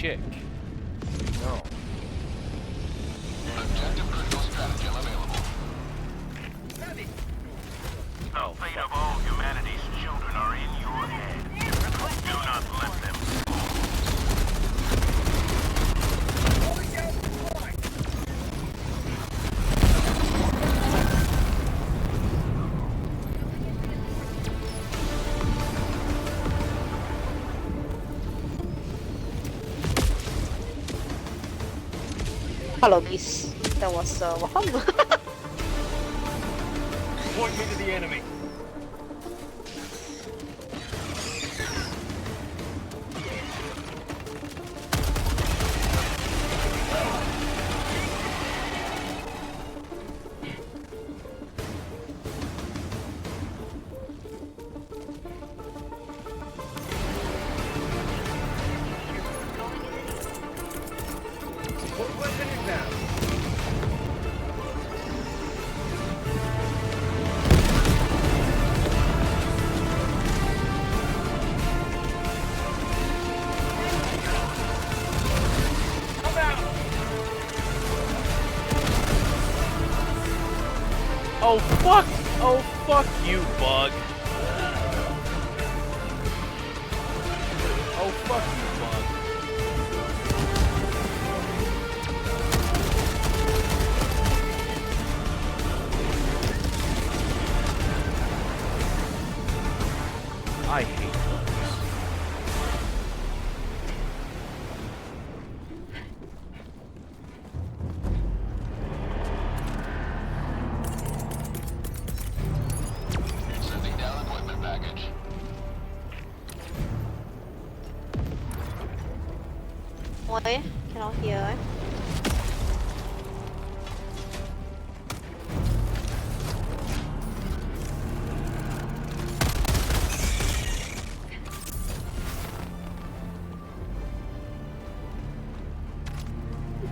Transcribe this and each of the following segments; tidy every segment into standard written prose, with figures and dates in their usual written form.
chick. No. Objective critical stratagem available. The fate of all humanity's children are in your hands. Do not let them. Hello, miss. That was welcome. Point me to the enemy. What weapon is that? Oh fuck! Oh fuck you, bug! Oh fuck you, bug! I hate bugs. Sending down equipment package. Oi, cannot hear.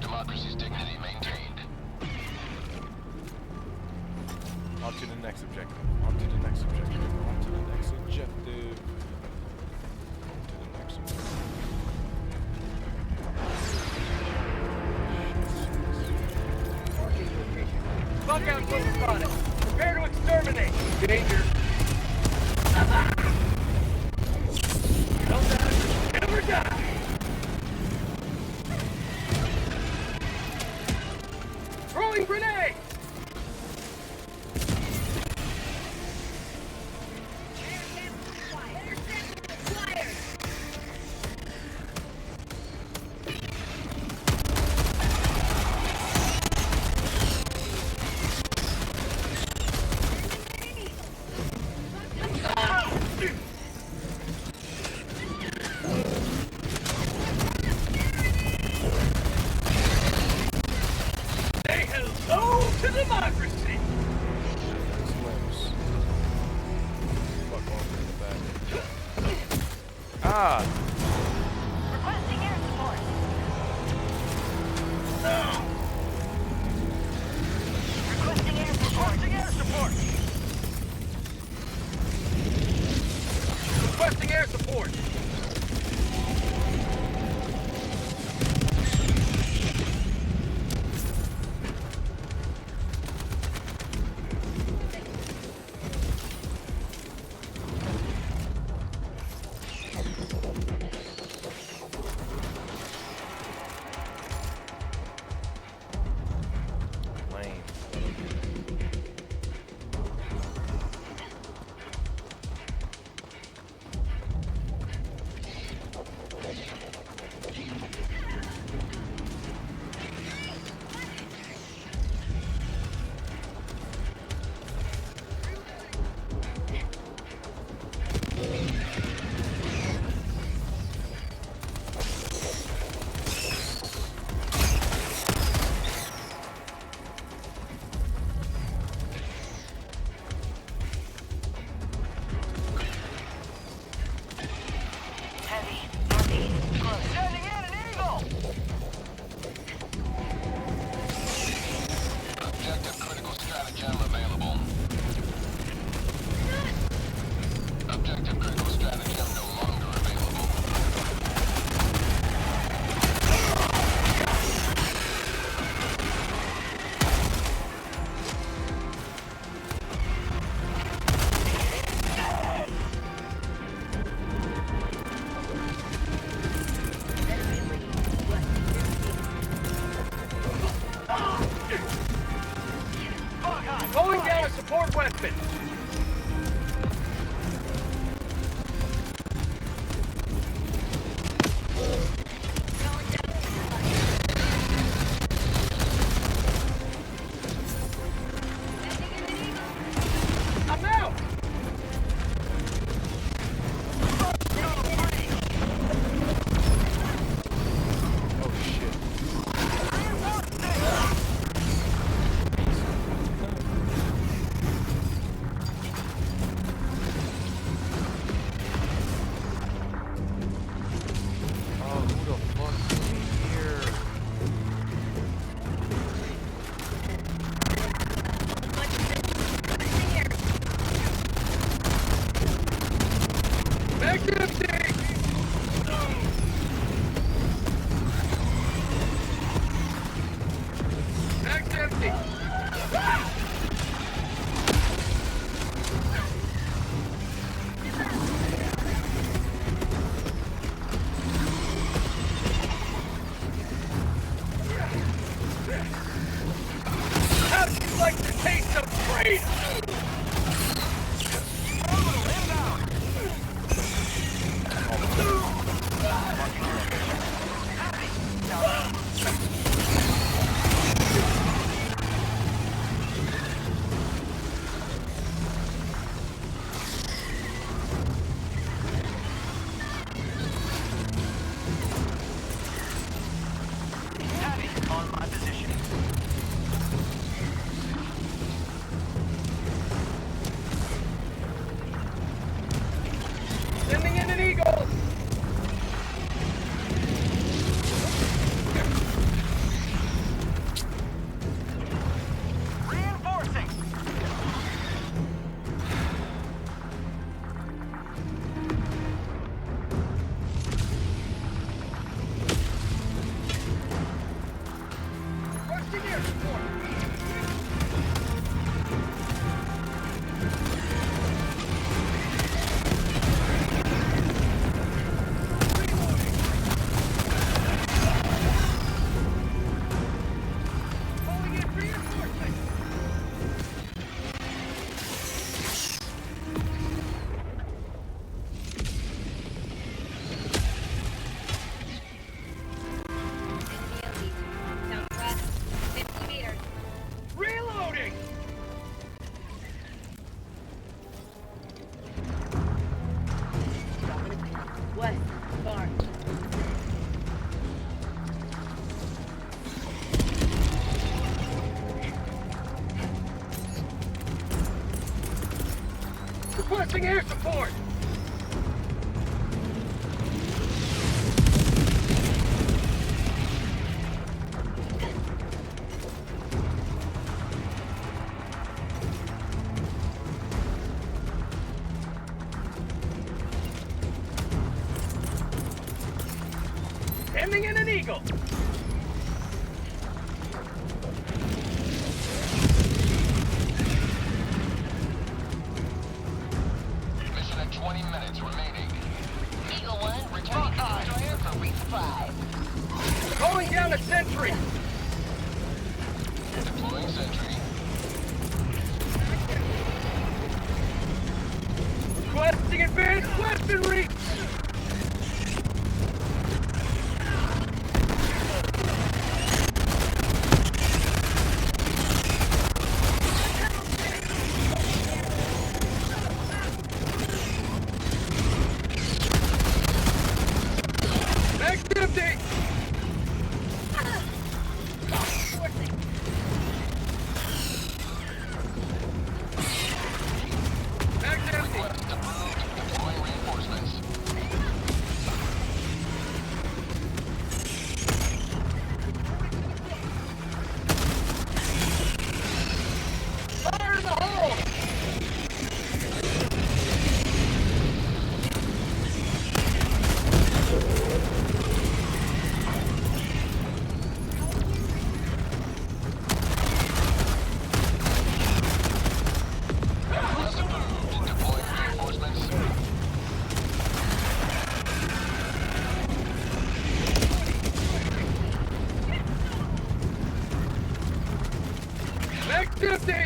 Democracy's dignity maintained. On to the next objective. On to the next objective. On to the next objective. On to the next objective. Bug out close spotted. Prepare to exterminate. Danger. Don't die. Never die. Throwing grenade. Support weapon! I'm out! Oh shit. Oh, who the fuck is in here? Back empty! Back empty! How do you like the taste of freedom? On my position. Sending in an eagle! Reinforcing! Requesting air support! Calling in reinforcements! Southwest, 50 meters. Reloading! West, far. Requesting air support! Sending in an eagle! Mission at 20 minutes remaining. Eagle 1, returning to destroyer for resupply. Calling down a sentry! Deploying sentry. Requesting advanced weaponry! Back empty! Back empty! Request approved. Deploying reinforcements. Fire in the hole! Request approved. Deploying reinforcements. Back empty!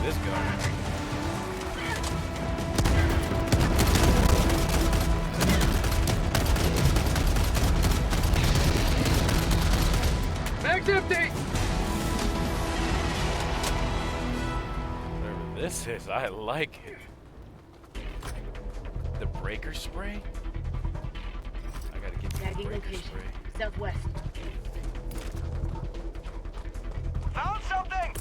this go? Mag's empty! Whatever this is, I like it. The breaker spray? I gotta get the Tagging breaker location. spray. Southwest. Found something!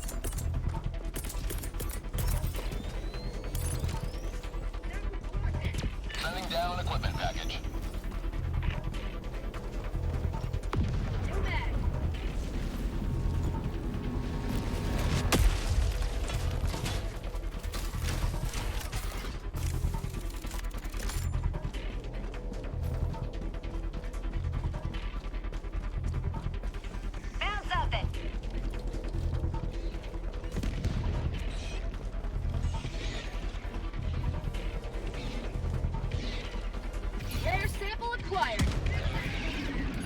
Sending down equipment package. New mag. Found something. Rare sample acquired.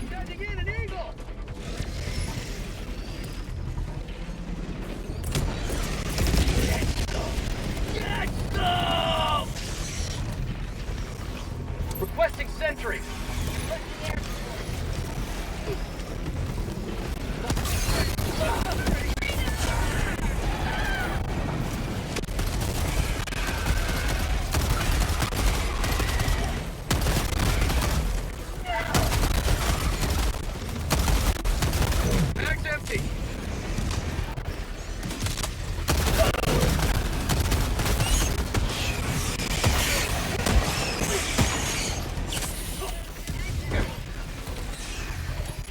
Charging in an eagle! Requesting sentry! Mag's empty!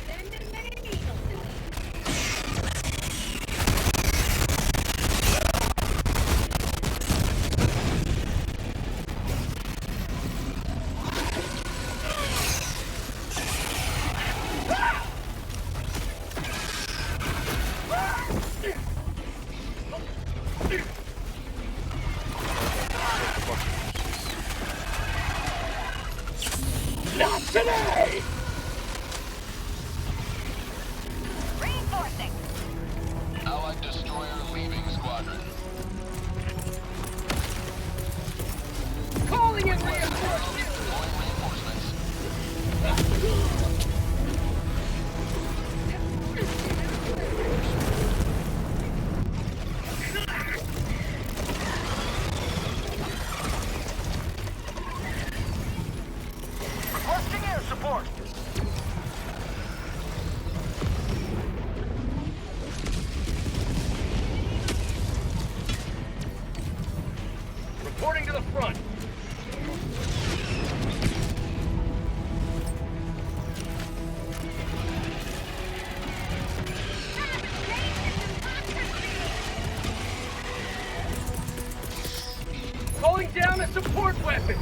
Sending an eagle. Not today! Reinforcing. Allied destroyer leaving squadron. Calling in reinforcements! Deploying reinforcements. Requesting air support! Reporting to the front! Calling down a support weapon!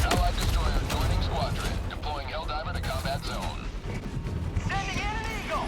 Allied destroyer joining squadron. Deploying Helldiver to combat zone. Sending in an eagle!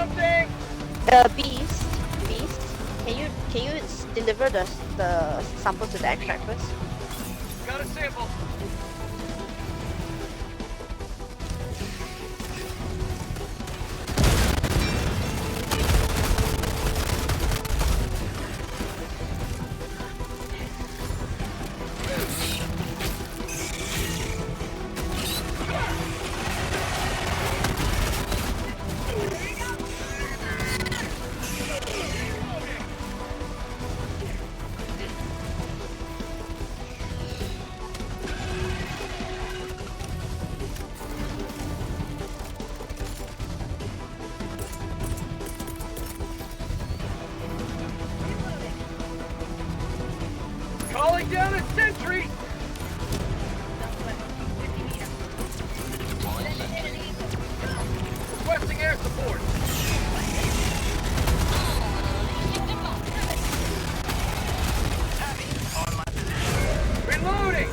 something! Beast, can you deliver the sample to the extract first? Got a sample. Calling down a sentry! Requesting air support. Reloading!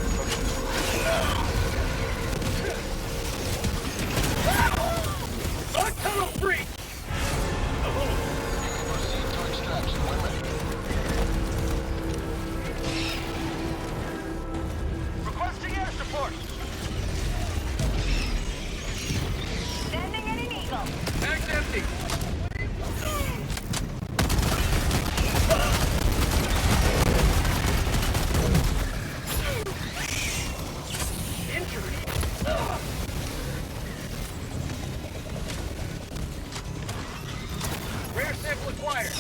A tunnel breach! Proceed to extraction when ready. Requesting air support. Sending in an eagle. Mag's empty. Injury. Rare sample acquired.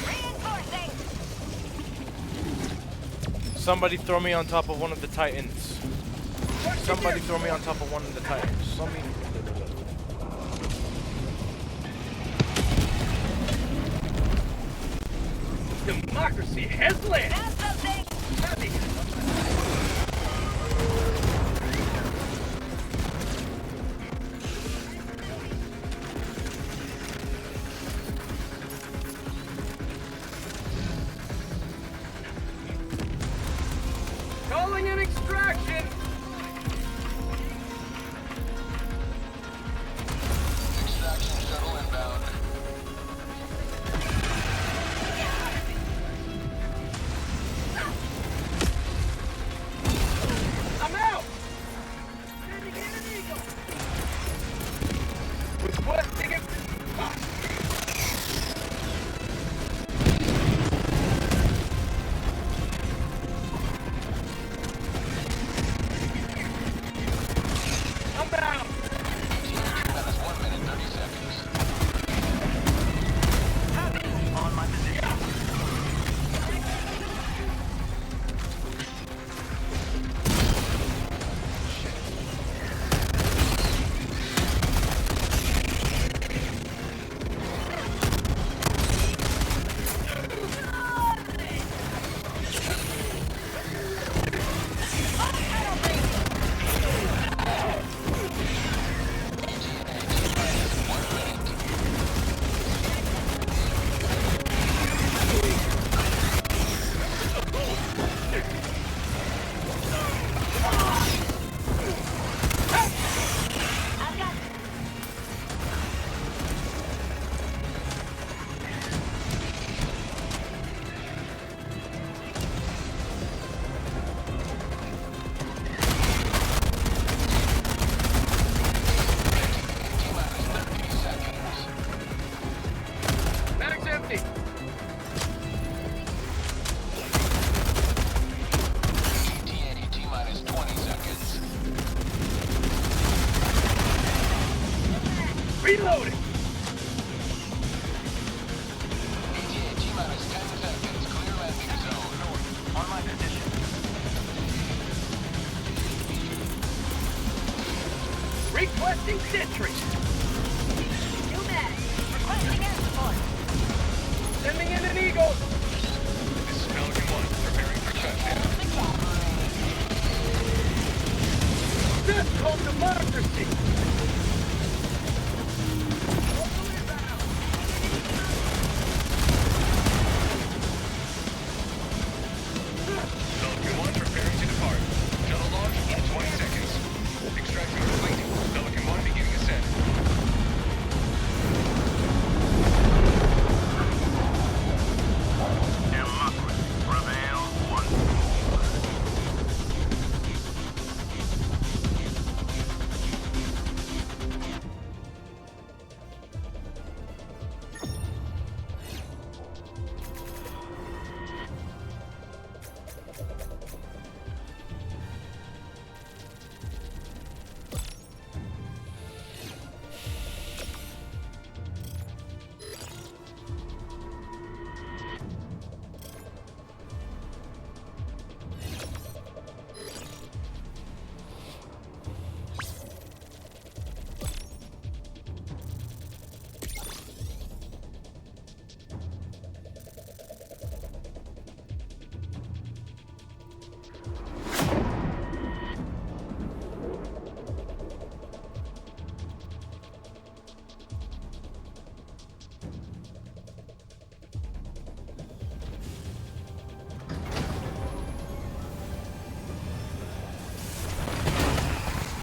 Reinforcing. Somebody throw me on top of one of the Titans. Somebody throw me on top of one of the Titans. Somebody. Democracy has landed. Found something. Happy. Calling in extraction. Extraction shuttle inbound. I'm out. Sending in an eagle. Requesting it. I'm out. Minus 1 minute 30 seconds. On my position. I've got T-minus 30 seconds. Mag's empty. ETA T-minus 20 seconds. Reloading. ETA T-minus 10 seconds. Clear landing zone. On my position. Requesting sentry. new mag. Requesting air support. Sending in an eagle.